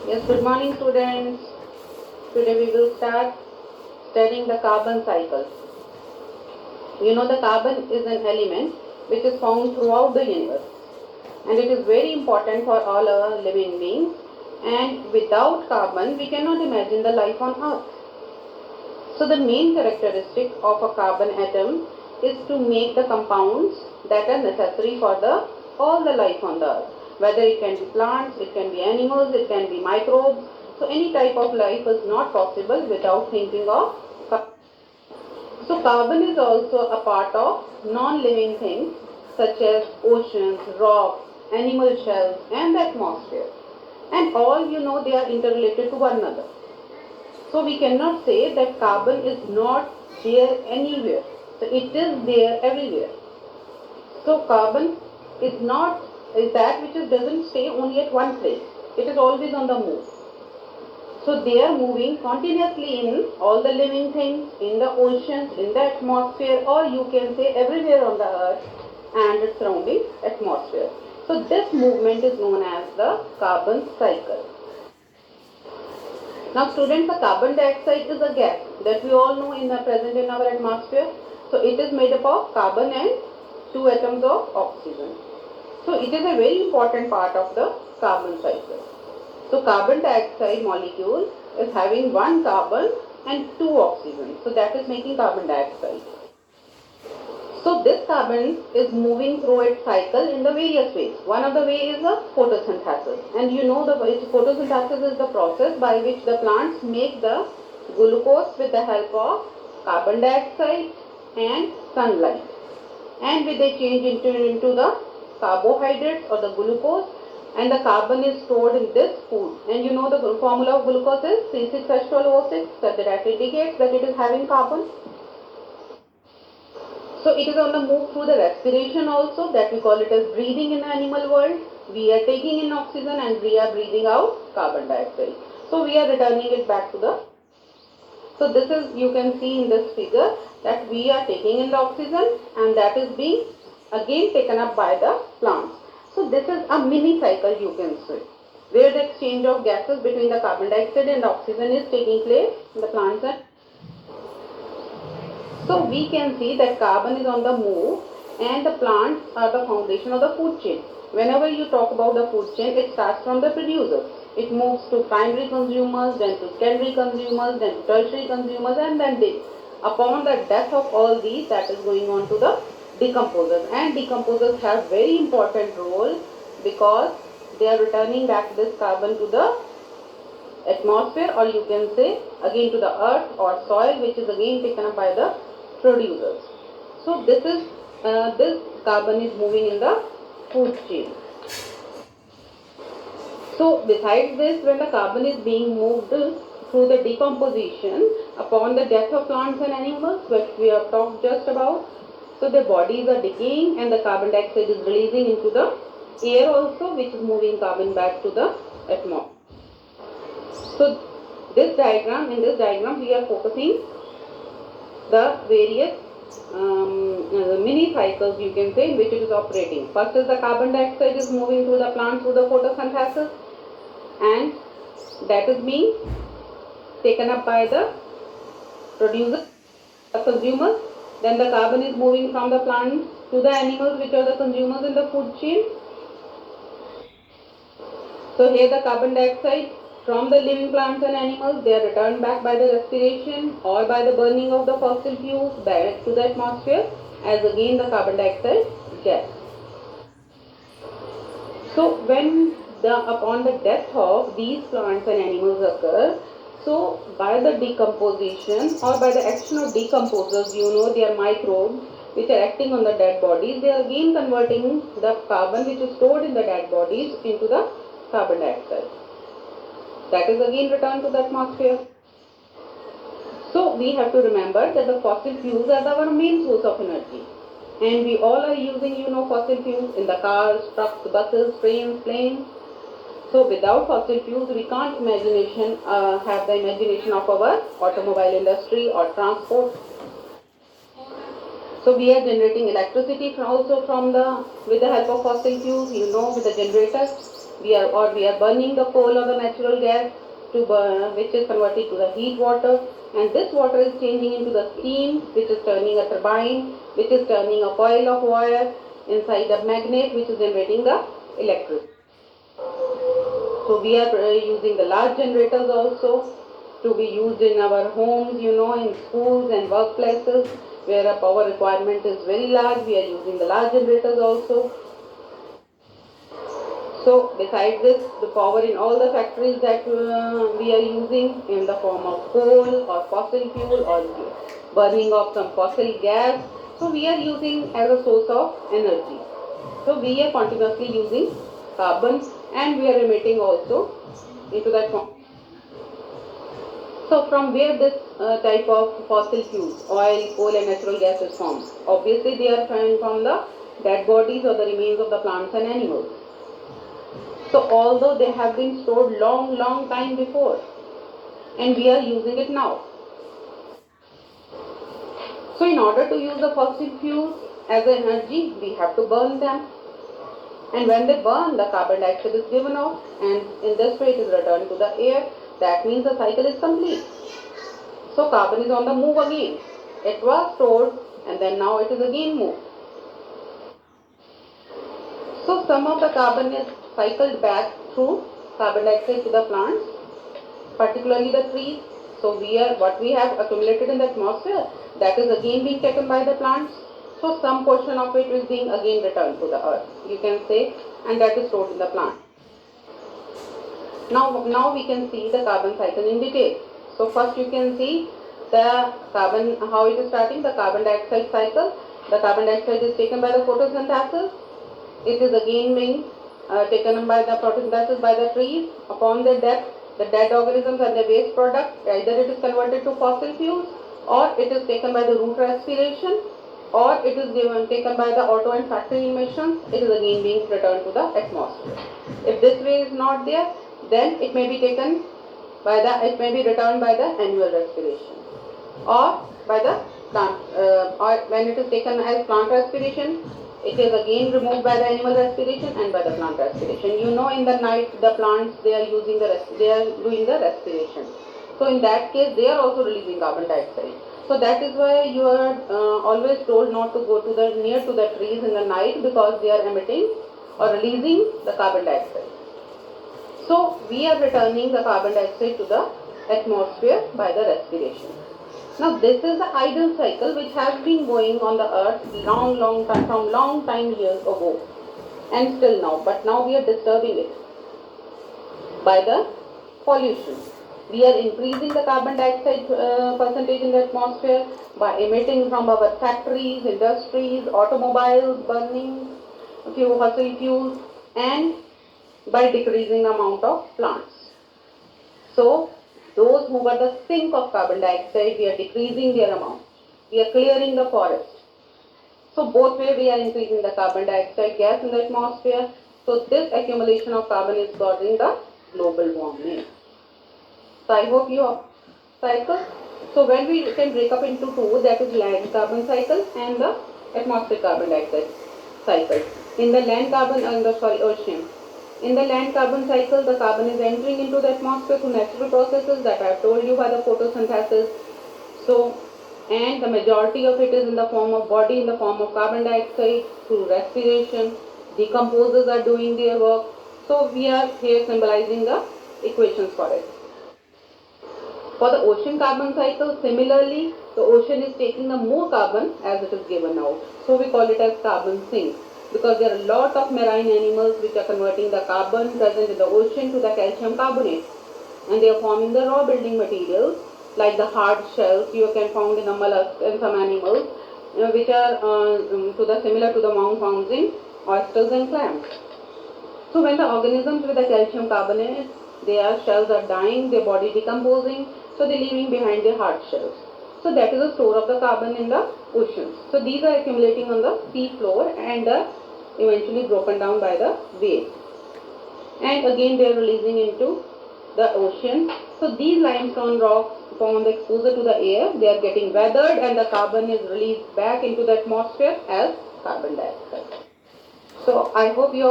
Yes, good morning students. Today we will start studying the carbon cycle. You know the carbon is an element which is found throughout the universe and it is very important for all our living beings, and without carbon we cannot imagine the life on earth. So the main characteristic of a carbon atom is to make the compounds that are necessary for the all the life on the earth. Whether it can be plants, it can be animals, it can be microbes. So any type of life is not possible without thinking of carbon. So carbon is also a part of non-living things such as oceans, rocks, animal shells and the atmosphere. And all they are interrelated to one another. So we cannot say that carbon is not there anywhere. So it is there everywhere. So carbon is that which doesn't stay only at one place. It is always on the move. So they are moving continuously in all the living things, in the oceans, in the atmosphere, or you can say everywhere on the earth and its surrounding atmosphere. So this movement is known as the carbon cycle. Now students, the carbon dioxide is a gas that we all know in the present in our atmosphere. So it is made up of carbon and two atoms of oxygen. So it is a very important part of the carbon cycle. So carbon dioxide molecule is having one carbon and two oxygen. So that is making carbon dioxide. So this carbon is moving through its cycle in the various ways. One of the way is the photosynthesis. And you know the photosynthesis is the process by which the plants make the glucose with the help of carbon dioxide and sunlight. And when they change into the carbohydrates or the glucose, and the carbon is stored in this food. And you know the formula of glucose is C6H12O6, so that indicates that it is having carbon. So it is on the move through the respiration also, that we call it as breathing in the animal world. We are taking in oxygen and we are breathing out carbon dioxide. So we are returning it back to the. So this is, you can see in this figure that we are taking in the oxygen and that is being again taken up by the plants. So this is a mini cycle, you can say, where the exchange of gases between the carbon dioxide and oxygen is taking place in the plants. So we can see that carbon is on the move and the plants are the foundation of the food chain. Whenever you talk about the food chain, it starts from the producer. It moves to primary consumers, then to secondary consumers, then to tertiary consumers, and then upon the death of all these, that is going on to the decomposers. And decomposers have very important role because they are returning back this carbon to the atmosphere, or you can say again to the earth or soil, which is again taken up by the producers. So this carbon is moving in the food chain. So besides this, when the carbon is being moved through the decomposition upon the death of plants and animals, which we have talked just about, so their bodies are decaying and the carbon dioxide is releasing into the air also, which is moving carbon back to the atmosphere. So in this diagram we are focusing the various mini cycles, you can say, in which it is operating. First is the carbon dioxide is moving through the plant through the photosynthesis, and that is being taken up by the producer, the consumers. Then the carbon is moving from the plant to the animals, which are the consumers in the food chain. So here the carbon dioxide from the living plants and animals, they are returned back by the respiration or by the burning of the fossil fuels back to the atmosphere as again the carbon dioxide gas. So when upon the death of these plants and animals occur, so by the decomposition or by the action of decomposers, they are microbes which are acting on the dead bodies, they are again converting the carbon which is stored in the dead bodies into the carbon dioxide. That is again returned to the atmosphere. So we have to remember that the fossil fuels are our main source of energy. And we all are using, fossil fuels in the cars, trucks, buses, trains, planes. So without fossil fuels, we can't have the imagination of our automobile industry or transport. So we are generating electricity also with the help of fossil fuels, with the generators. we are burning the coal or the natural gas to burn, which is converted to the heat water, and this water is changing into the steam, which is turning a turbine, which is turning a coil of wire inside a magnet, which is generating the electricity. So we are using the large generators also to be used in our homes, in schools and workplaces where a power requirement is very large. We are using the large generators also. So besides this, the power in all the factories that we are using in the form of coal or fossil fuel or burning of some fossil gas. So we are using as a source of energy. So we are continuously using carbon and we are emitting also into that form. So from where this type of fossil fuels, oil, coal and natural gas is formed? Obviously they are found from the dead bodies or the remains of the plants and animals. So although they have been stored long time before and we are using it now. So in order to use the fossil fuels as energy, we have to burn them. And when they burn, the carbon dioxide is given off and in this way it is returned to the air. That means the cycle is complete. So carbon is on the move again. It was stored and then now it is again moved. So some of the carbon is cycled back through carbon dioxide to the plants, particularly the trees. So what we have accumulated in the atmosphere, that is again being taken by the plants. So some portion of it is being again returned to the earth, you can say, and that is stored in the plant. Now we can see the carbon cycle in detail. So first you can see the carbon, how it is starting, the carbon dioxide cycle. The carbon dioxide is taken by the photosynthesis. It is again being taken by the photosynthesis by the trees. Upon their death, the dead organisms and the waste product, either it is converted to fossil fuels or it is taken by the root respiration or it is taken by the auto and factory emissions. It is again being returned to the atmosphere. If this way is not there, then it may be taken by it may be returned by the animal respiration or by the plant, or when it is taken as plant respiration, it is again removed by the animal respiration and by the plant respiration. In the night the plants, they are doing the respiration. So in that case they are also releasing carbon dioxide. So that is why you are always told not to go near to the trees in the night, because they are emitting or releasing the carbon dioxide. So we are returning the carbon dioxide to the atmosphere by the respiration. Now this is the ideal cycle which has been going on the earth from long time years ago and still now, but now we are disturbing it by the pollution. We are increasing the carbon dioxide percentage in the atmosphere by emitting from our factories, industries, automobiles, burning fossil fuels, and by decreasing the amount of plants. So those who were the sink of carbon dioxide, we are decreasing their amount. We are clearing the forest. So both ways we are increasing the carbon dioxide gas in the atmosphere. So this accumulation of carbon is causing the global warming. So I hope you have cycle. So when we can break up into two, that is land carbon cycle and the atmospheric carbon dioxide cycle. In the land carbon ocean. In the land carbon cycle, the carbon is entering into the atmosphere through natural processes that I have told you by the photosynthesis. So, and the majority of it is in the form of carbon dioxide through respiration. Decomposers are doing their work. So we are here symbolizing the equations for it. For the ocean carbon cycle, similarly, the ocean is taking the more carbon as it is given out. So we call it as carbon sink, because there are a lot of marine animals which are converting the carbon present in the ocean to the calcium carbonate, and they are forming the raw building materials like the hard shells you can find in the mollusks and some animals which are similar to the amount found in oysters and clams. So when the organisms with the calcium carbonate, their shells are dying, their body decomposing, so they are leaving behind their hard shells. So that is a store of the carbon in the oceans. So these are accumulating on the sea floor and are eventually broken down by the waves. And again they are releasing into the ocean. So these limestone rocks, upon the exposure to the air, they are getting weathered and the carbon is released back into the atmosphere as carbon dioxide. So I hope you